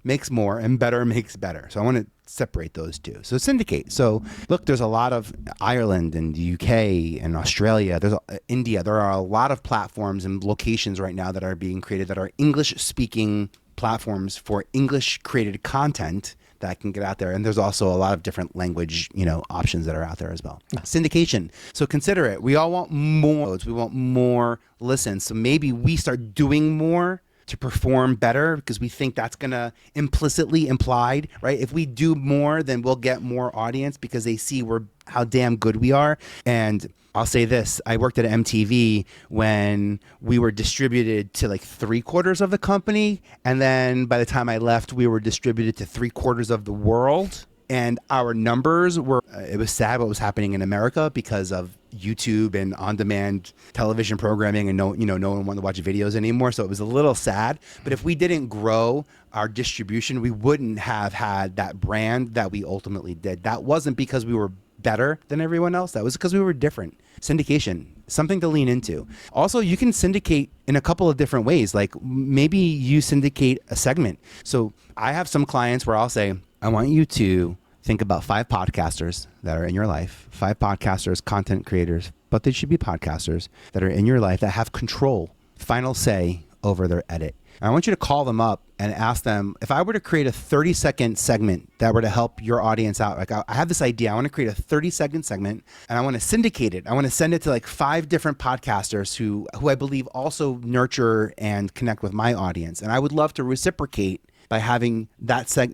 makes more, and better makes better. So I want to separate those two. So syndicate. So look, there's a lot of Ireland and the UK and Australia. There's India. There are a lot of platforms and locations right now that are being created that are English speaking platforms for English created content that can get out there. And there's also a lot of different language, options that are out there as well. Syndication. So consider it. We all want more. We want more listens. So maybe we start doing more to perform better because we think that's going to implicitly implied, right? If we do more, then we'll get more audience because they see how damn good we are. And I'll say this, I worked at MTV when we were distributed to like 3/4 of the company. And then by the time I left, we were distributed to 3/4 of the world. And our numbers were, it was sad what was happening in America because of YouTube and on-demand television programming, and no one wanted to watch videos anymore. So it was a little sad. But if we didn't grow our distribution, we wouldn't have had that brand that we ultimately did. That wasn't because we were better than everyone else. That was because we were different. Syndication, something to lean into. Also, you can syndicate in a couple of different ways. Like maybe you syndicate a segment. So I have some clients where I'll say, I want you to think about 5 podcasters that are in your life, 5 podcasters, content creators, but they should be podcasters that are in your life that have control, final say over their edit. And I want you to call them up and ask them, if I were to create a 30-second segment that were to help your audience out, like I have this idea, I want to create a 30-second segment and I want to syndicate it. I want to send it to like 5 different podcasters who I believe also nurture and connect with my audience. And I would love to reciprocate by having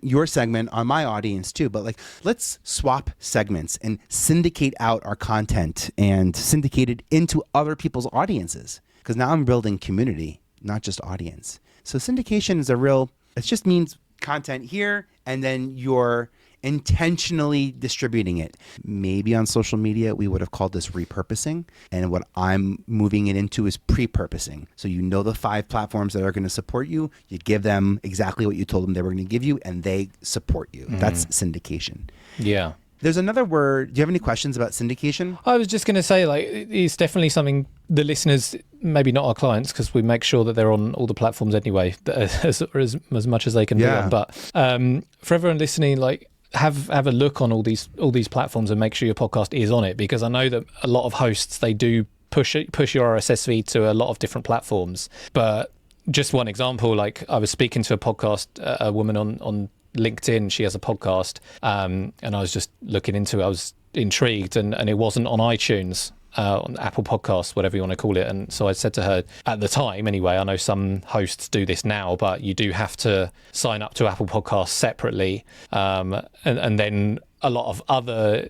your segment on my audience too. But like, let's swap segments and syndicate out our content and syndicate it into other people's audiences. Because now I'm building community, not just audience. So syndication is it just means content here, and then you're intentionally distributing it. Maybe on social media, we would have called this repurposing. And what I'm moving it into is pre-purposing. So the 5 platforms that are going to support you, you give them exactly what you told them they were going to give you, and they support you. That's syndication. Yeah. There's another word. Do you have any questions about syndication? I was just going to say, like, it's definitely something the listeners, maybe not our clients, because we make sure that they're on all the platforms anyway, as much as they can be on. But for everyone listening, like, have a look on all these platforms and make sure your podcast is on it, because I know that a lot of hosts, they do push your RSS feed to a lot of different platforms. But just one example, like I was speaking to a woman on LinkedIn. She has a podcast, and I was just looking into it. I was intrigued, and it wasn't on iTunes, on Apple Podcasts, whatever you want to call it. And so I said to her, at the time anyway, I know some hosts do this now, but you do have to sign up to Apple Podcasts separately, and then a lot of other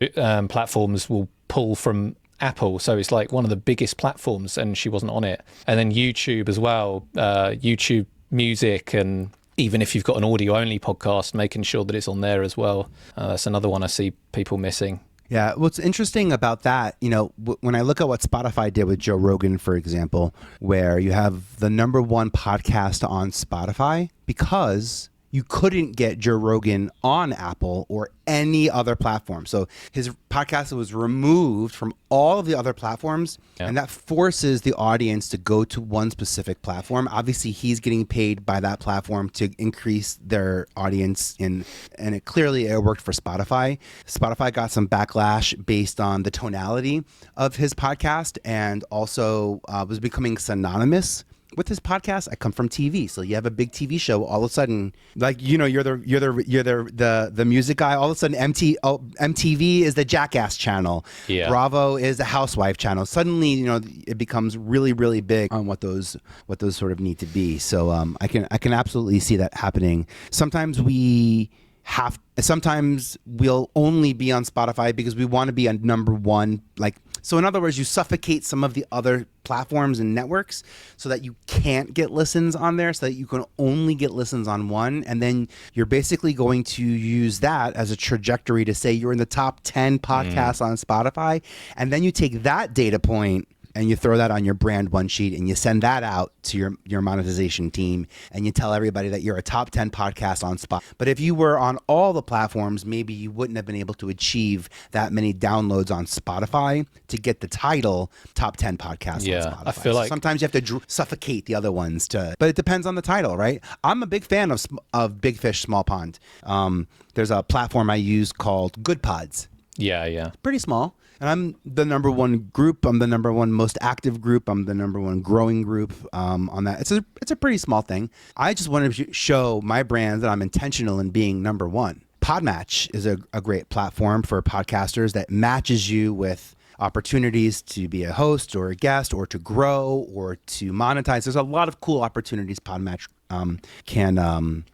platforms will pull from Apple. So it's like one of the biggest platforms, and she wasn't on it. And then YouTube as well, YouTube Music, and even if you've got an audio only podcast, making sure that it's on there as well. That's another one I see people missing. Yeah, what's interesting about that, when I look at what Spotify did with Joe Rogan, for example, where you have the #1 podcast on Spotify, because you couldn't get Joe Rogan on Apple or any other platform. So his podcast was removed from all of the other platforms, and that forces the audience to go to one specific platform. Obviously, he's getting paid by that platform to increase their audience, and it clearly worked for Spotify. Spotify got some backlash based on the tonality of his podcast, and also was becoming synonymous with his podcast. I come from TV, so you have a big TV show. All of a sudden, like you're the music guy. All of a sudden, MTV is the Jackass channel. Yeah. Bravo is the Housewife channel. Suddenly, it becomes really, really big on what those sort of need to be. So I can absolutely see that happening. Sometimes we'll only be on Spotify because we want to be on #1. So in other words, you suffocate some of the other platforms and networks so that you can't get listens on there, so that you can only get listens on one. And then you're basically going to use that as a trajectory to say you're in the top 10 podcasts on Spotify. And then you take that data point and you throw that on your brand one sheet and you send that out to your monetization team and you tell everybody that you're a top 10 podcast on Spotify. But if you were on all the platforms, maybe you wouldn't have been able to achieve that many downloads on Spotify to get the title top 10 podcast on Spotify. I feel like sometimes you have to suffocate the other ones but it depends on the title, right? I'm a big fan of Big Fish, Small Pond. There's a platform I use called Good Pods. Yeah. Pretty small. And I'm the number one group. I'm the number one most active group. I'm the number one growing group on that. It's a pretty small thing. I just want to show my brand that I'm intentional in being number one. Podmatch is a great platform for podcasters that matches you with opportunities to be a host or a guest or to grow or to monetize. There's a lot of cool opportunities Podmatch can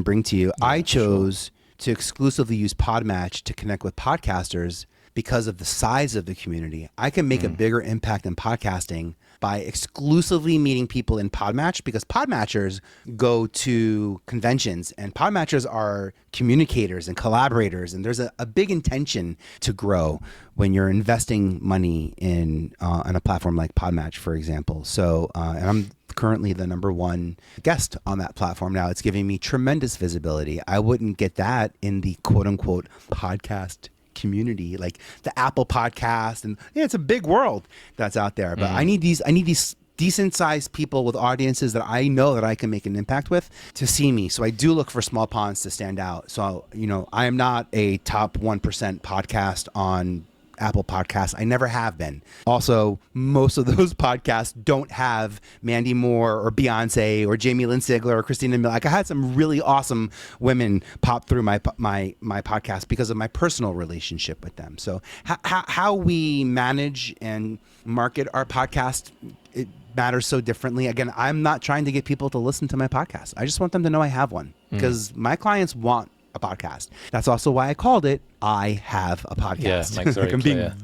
bring to you. I chose to exclusively use Podmatch to connect with podcasters because of the size of the community. I can make a bigger impact in podcasting by exclusively meeting people in Podmatch, because Podmatchers go to conventions and Podmatchers are communicators and collaborators. And there's a big intention to grow when you're investing money in on a platform like Podmatch, for example. So, and I'm currently the number one guest on that platform now. It's giving me tremendous visibility. I wouldn't get that in the quote unquote podcast community, like the Apple podcast, and it's a big world that's out there. But I need these decent sized people with audiences that I know that I can make an impact with to see me. So I do look for small ponds to stand out. So, I am not a top 1% podcast on Apple Podcasts. I never have been. Also, most of those podcasts don't have Mandy Moore or Beyonce or Jamie Lynn Sigler or Christina Miller. Like, I had some really awesome women pop through my podcast because of my personal relationship with them. So how we manage and market our podcast, it matters so differently. Again, I'm not trying to get people to listen to my podcast. I just want them to know I have one, because my clients want a podcast. That's also why I called it I Have a Podcast. Yeah, makes very clear.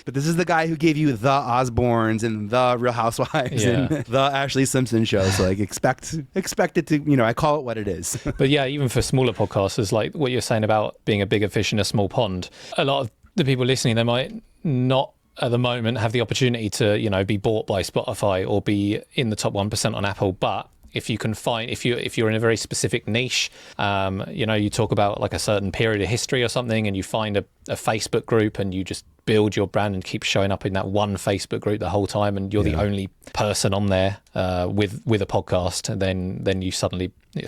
But this is the guy who gave you the Osbournes and the Real Housewives and the Ashley Simpson show. So like expect it to, I call it what it is. But yeah, even for smaller podcasters, like what you're saying about being a bigger fish in a small pond, a lot of the people listening, they might not at the moment have the opportunity to, be bought by Spotify or be in the top 1% on Apple. But if you can find, if you're in a very specific niche, you talk about like a certain period of history or something, and you find a Facebook group and you just build your brand and keep showing up in that one Facebook group the whole time, and you're the only person on there with a podcast, and then it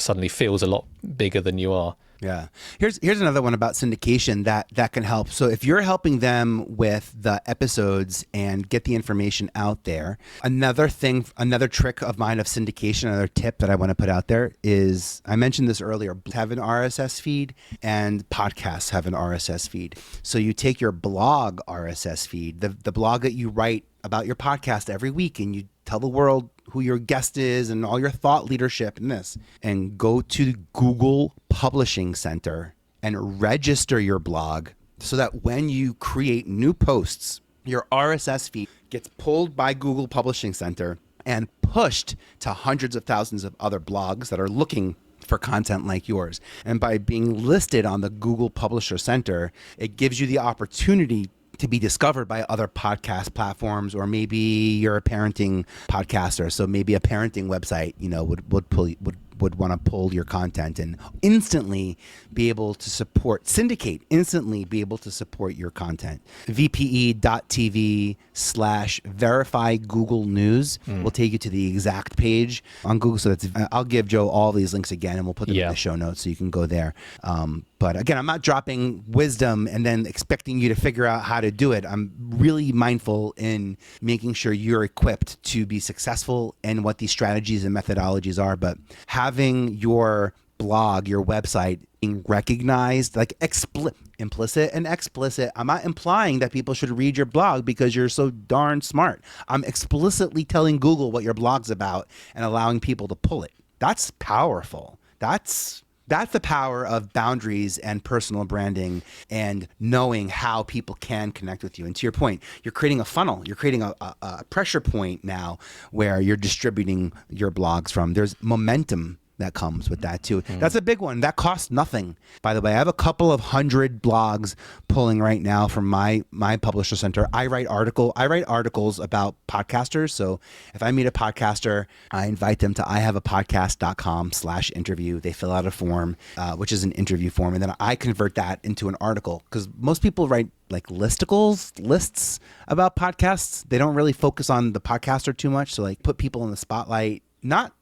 suddenly feels a lot bigger than you are. Yeah. Here's another one about syndication that can help. So if you're helping them with the episodes and get the information out there, another trick of mine of syndication, another tip that I want to put out there is, I mentioned this earlier, have an RSS feed and podcasts have an RSS feed. So you take your blog RSS feed, the blog that you write about your podcast every week, and you tell the world who your guest is and all your thought leadership in this, and go to Google Publishing Center and register your blog so that when you create new posts, your RSS feed gets pulled by Google Publishing Center and pushed to hundreds of thousands of other blogs that are looking for content like yours. And by being listed on the Google Publisher Center, it gives you the opportunity to be discovered by other podcast platforms, or maybe you're a parenting podcaster, so maybe a parenting website, would want to pull your content and instantly be able to instantly be able to support your content. VPE.tv/verify Google News will take you to the exact page on Google. So I'll give Joe all these links again, and we'll put them in the show notes so you can go there. But again, I'm not dropping wisdom and then expecting you to figure out how to do it. I'm really mindful in making sure you're equipped to be successful in what these strategies and methodologies are. But having your blog, your website being recognized, like implicit and explicit. I'm not implying that people should read your blog because you're so darn smart. I'm explicitly telling Google what your blog's about and allowing people to pull it. That's powerful. That's the power of boundaries and personal branding and knowing how people can connect with you. And to your point, you're creating a funnel. You're creating a pressure point now where you're distributing your blogs from. There's momentum that comes with that too. That's a big one. That costs nothing. By the way, I have a couple of 100 blogs pulling right now from my publisher center. I write articles about podcasters. So if I meet a podcaster, I invite them to ihaveapodcast.com/interview. They fill out a form, which is an interview form. And then I convert that into an article, because most people write like lists about podcasts. They don't really focus on the podcaster too much. So like put people in the spotlight, not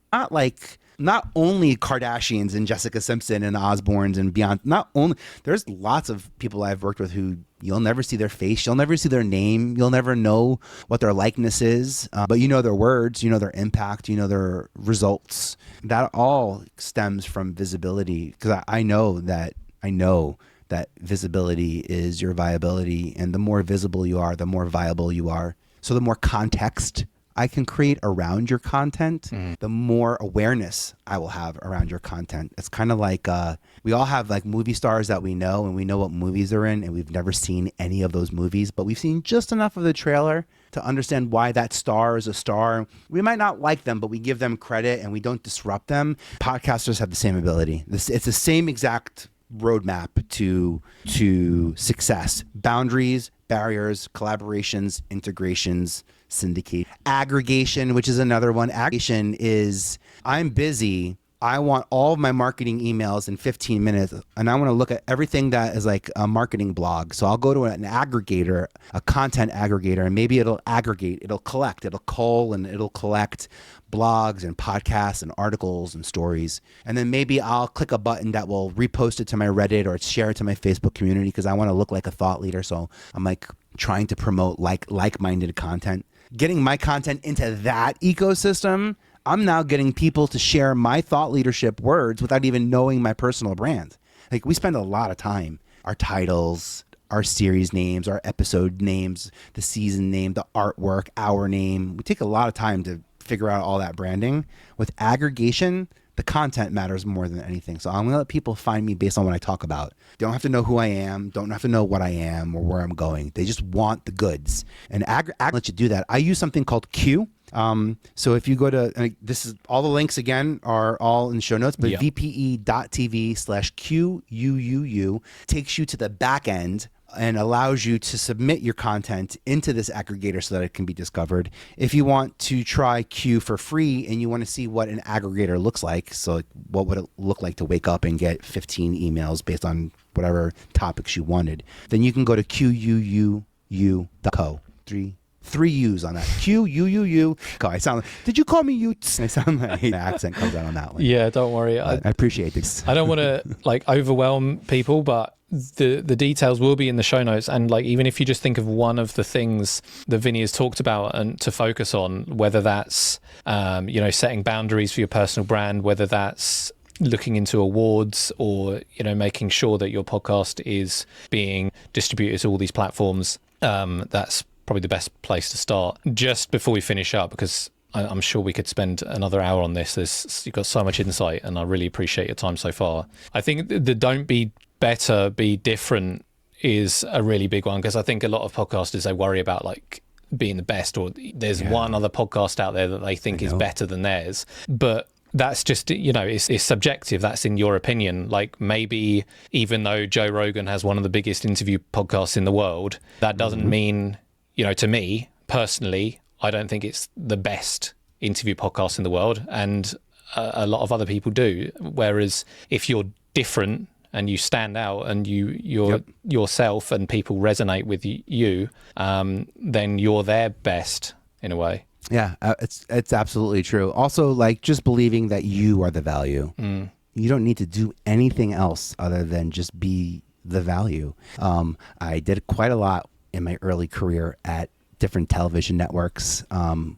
only Kardashians and Jessica Simpson and Osbournes and Beyoncé. There's lots of people I've worked with who you'll never see their face, you'll never see their name, you'll never know what their likeness is, but you know their words, you know their impact, you know their results. That all stems from visibility, because I know that visibility is your viability, and the more visible you are, the more viable you are. So the more context I can create around your content, the more awareness I will have around your content. It's kind of like we all have like movie stars that we know, and we know what movies they're in, and we've never seen any of those movies, but we've seen just enough of the trailer to understand why that star is a star. We might not like them, but we give them credit and we don't disrupt them. Podcasters have the same ability. It's the same exact roadmap to success: boundaries, barriers, collaborations, integrations, syndicate, aggregation, which is another one. Aggregation is, I'm busy, I want all of my marketing emails in 15 minutes, and I want to look at everything that is like a marketing blog. So I'll go to an aggregator, a content aggregator, and maybe it'll aggregate, it'll collect, it'll cull, and it'll collect blogs and podcasts and articles and stories. And then maybe I'll click a button that will repost it to my Reddit or share it to my Facebook community, because I want to look like a thought leader. So I'm like trying to promote like-minded content. Getting my content into that ecosystem, I'm now getting people to share my thought leadership words without even knowing my personal brand. Like, we spend a lot of time, our titles, our series names, our episode names, the season name, the artwork, our name. We take a lot of time to figure out all that branding. With aggregation, the content matters more than anything. So I'm going to let people find me based on what I talk about. They don't have to know who I am, don't have to know what I am or where I'm going. They just want the goods. And let you do that. I use something called Q. So if you go to, this is all the links again are all in show notes, but vpe.tv/QUUU takes you to the back end and allows you to submit your content into this aggregator so that it can be discovered. If you want to try Q for free and you want to see what an aggregator looks like, so what would it look like to wake up and get 15 emails based on whatever topics you wanted, then you can go to QUUU.co. Three U's on that. QUUU. Did you call me you? I sound like an accent comes out on that one. Yeah, don't worry. I appreciate this. I don't want to like overwhelm people, but the details will be in the show notes. And like, even if you just think of one of the things that Vinnie has talked about and to focus on, whether that's setting boundaries for your personal brand, whether that's looking into awards, or making sure that your podcast is being distributed to all these platforms, that's probably the best place to start. Just before we finish up, because I'm sure we could spend another hour on this. You've got so much insight, and I really appreciate your time so far. I think the don't be better, be different is a really big one, because I think a lot of podcasters, they worry about like being the best, or there's one other podcast out there that they think is better than theirs. But that's just, it's subjective. That's in your opinion. Like, maybe even though Joe Rogan has one of the biggest interview podcasts in the world, that doesn't mean, to me personally, I don't think it's the best interview podcast in the world, and a lot of other people do. Whereas if you're different and you stand out and you're yourself and people resonate with you, then you're their best in a way. Yeah, it's absolutely true. Also, like, just believing that you are the value. You don't need to do anything else other than just be the value. I did quite a lot in my early career at different television networks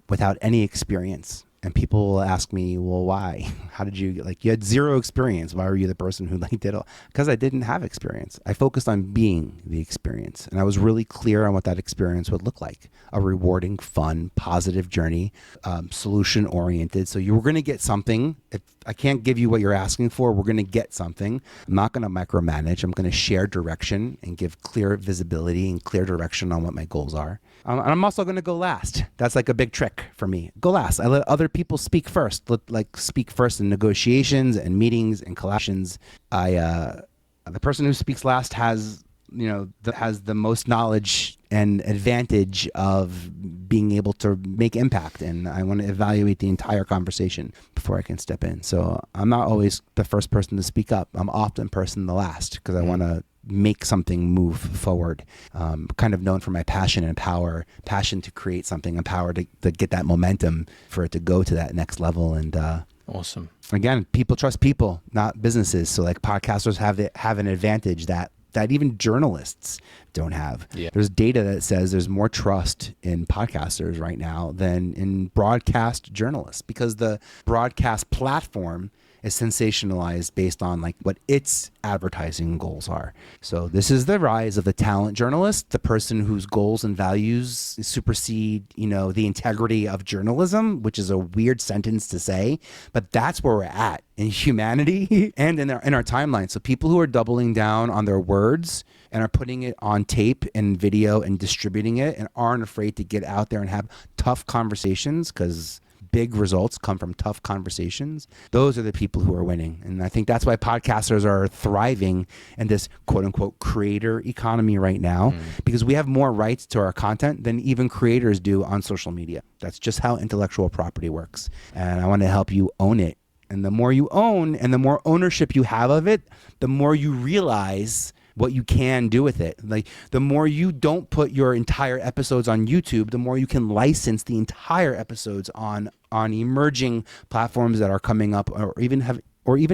without any experience. And people will ask me, well, why? How did you, you had zero experience. Why were you the person who did all? Because I didn't have experience. I focused on being the experience. And I was really clear on what that experience would look like. A rewarding, fun, positive journey, solution oriented. So you were going to get something. If I can't give you what you're asking for, we're going to get something. I'm not going to micromanage. I'm going to share direction and give clear visibility and clear direction on what my goals are. And I'm also going to go last. That's like a big trick for me. Go last. I let other people speak first. Speak first in negotiations and meetings and collaborations. The person who speaks last has the most knowledge and advantage of being able to make impact. And I want to evaluate the entire conversation before I can step in. So I'm not always the first person to speak up. I'm often the last because I want to make something move forward. Kind of known for my passion to create something, and power to get that momentum for it to go to that next level. And awesome. Again, people trust people, not businesses. So like podcasters have an advantage that even journalists don't have. Yeah. There's data that says there's more trust in podcasters right now than in broadcast journalists, because the broadcast platform is sensationalized based on like what its advertising goals are. So this is the rise of the talent journalist, the person whose goals and values supersede, the integrity of journalism, which is a weird sentence to say, but that's where we're at in humanity and in our timeline. So people who are doubling down on their words and are putting it on tape and video and distributing it and aren't afraid to get out there and have tough conversations, because big results come from tough conversations. Those are the people who are winning. And I think that's why podcasters are thriving in this quote unquote creator economy right now, because we have more rights to our content than even creators do on social media. That's just how intellectual property works. And I want to help you own it. And the more you own and the more ownership you have of it, the more you realize what you can do with it. Like the more you don't put your entire episodes on YouTube, the more you can license the entire episodes on emerging platforms that are coming up or even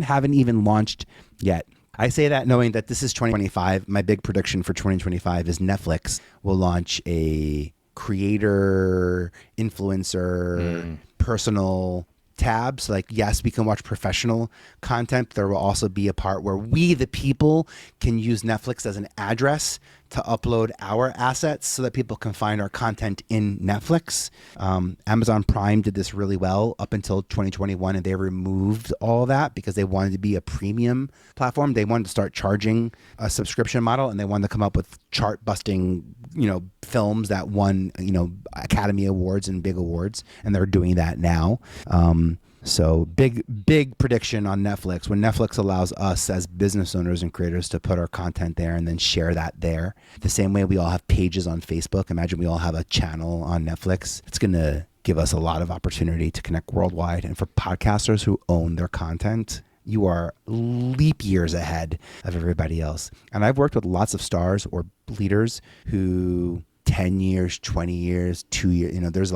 haven't even launched yet. I say that knowing that this is 2025. My big prediction for 2025 is Netflix will launch a creator, influencer, personal tabs. Like, yes, we can watch professional content. There will also be a part where we, the people, can use Netflix as an address to upload our assets so that people can find our content in Netflix. Amazon Prime did this really well up until 2021, and they removed all that because they wanted to be a premium platform. They wanted to start charging a subscription model, and they wanted to come up with chart-busting, films that won, Academy Awards and big awards, and they're doing that now. So big prediction on Netflix, when Netflix allows us as business owners and creators to put our content there and then share that there. The same way we all have pages on Facebook. Imagine we all have a channel on Netflix. It's going to give us a lot of opportunity to connect worldwide. And for podcasters who own their content, you are leap years ahead of everybody else. And I've worked with lots of stars or leaders who 10 years, 20 years, 2 years, there's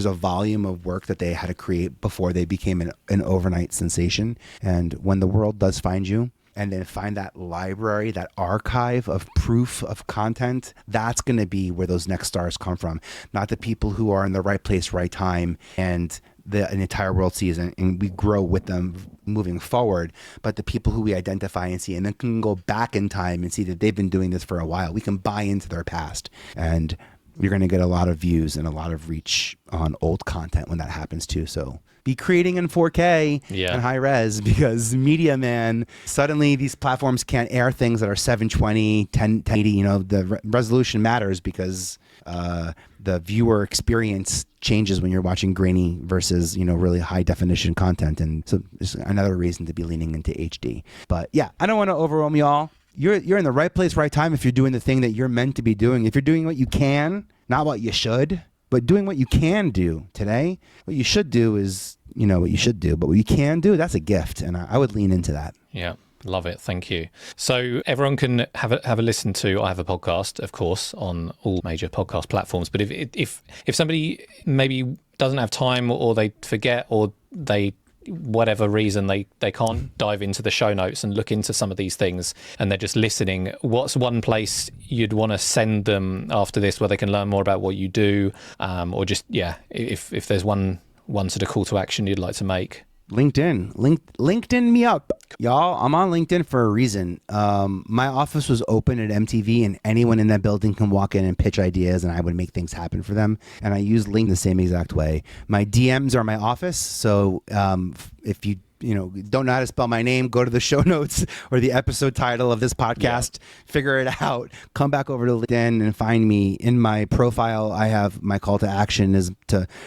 a volume of work that they had to create before they became an overnight sensation. And when the world does find you and then find that library, that archive of proof of content, that's going to be where those next stars come from. Not the people who are in the right place, right time, and an entire world sees, and we grow with them moving forward, but the people who we identify and see, and then can go back in time and see that they've been doing this for a while. We can buy into their past, and you're going to get a lot of views and a lot of reach on old content when that happens too. So be creating in 4K and high res, because media, man, suddenly these platforms can't air things that are 720, 1080, the resolution matters because the viewer experience changes when you're watching grainy versus, really high definition content. And so it's another reason to be leaning into HD. But yeah, I don't want to overwhelm y'all. You're in the right place, right time if you're doing the thing that you're meant to be doing. If you're doing what you can, not what you should, but doing what you can do today. What you should do is, what you should do, but what you can do, that's a gift. And I would lean into that. Yeah. Love it. Thank you. So everyone can have a listen to I Have a Podcast, of course, on all major podcast platforms. But if somebody maybe doesn't have time, or they forget, or they, whatever reason, they can't dive into the show notes and look into some of these things, and they're just listening, what's one place you'd want to send them after this where they can learn more about what you do, or just, if there's one sort of call to action you'd like to make? LinkedIn me up, y'all. I'm on LinkedIn for a reason. My office was open at MTV, and anyone in that building can walk in and pitch ideas, and I would make things happen for them. And I use LinkedIn the same exact way. My DMs are my office, so if you don't know how to spell my name, go to the show notes or the episode title of this podcast, figure it out, come back over to LinkedIn and find me. In my profile, I have my call to action is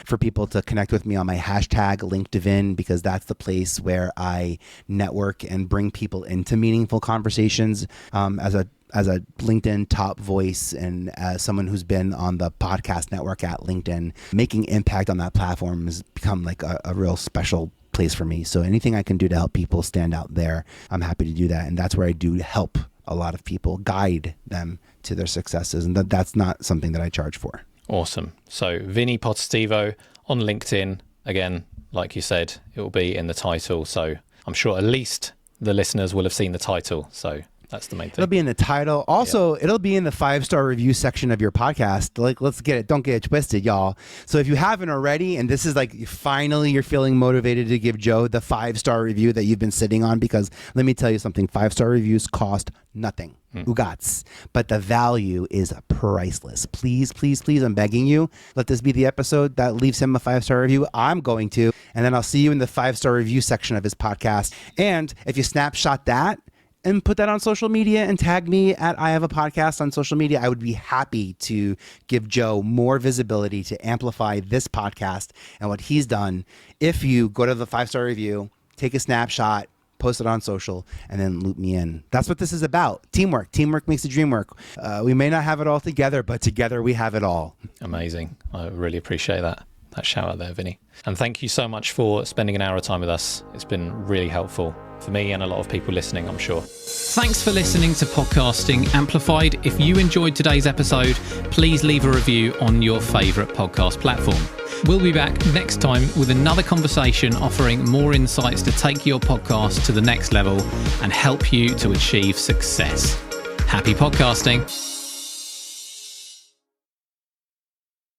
for people to connect with me on my hashtag LinkedIn, because that's the place where I network and bring people into meaningful conversations as a LinkedIn top voice and as someone who's been on the podcast network at LinkedIn. Making impact on that platform has become like a real special place for me. So anything I can do to help people stand out there, I'm happy to do that. And that's where I do help a lot of people, guide them to their successes. And that's not something that I charge for. Awesome. So Vinnie Potestivo on LinkedIn. Again, like you said, it will be in the title. So I'm sure at least the listeners will have seen the title. So that's the main thing. It'll be in the title. Also, it'll be in the 5-star review section of your podcast. Like, let's get it. Don't get it twisted, y'all. So if you haven't already, and this is like finally you're feeling motivated to give Joe the 5-star review that you've been sitting on, because let me tell you something, 5-star reviews cost nothing. Ugats. But the value is priceless. Please, please, please, I'm begging you, let this be the episode that leaves him a 5-star review. I'm going to. And then I'll see you in the 5-star review section of his podcast. And if you snapshot that, and put that on social media and tag me at I Have a Podcast on social media, I would be happy to give Joe more visibility to amplify this podcast and what he's done. If you go to the 5-star review, take a snapshot, post it on social, and then loop me in. That's what this is about. Teamwork. Teamwork makes the dream work. We may not have it all together, but together we have it all. Amazing. I really appreciate that shout out there, Vinnie. And thank you so much for spending an hour of time with us. It's been really helpful for me and a lot of people listening, I'm sure. Thanks for listening to Podcasting Amplified. If you enjoyed today's episode, please leave a review on your favourite podcast platform. We'll be back next time with another conversation offering more insights to take your podcast to the next level and help you to achieve success. Happy podcasting.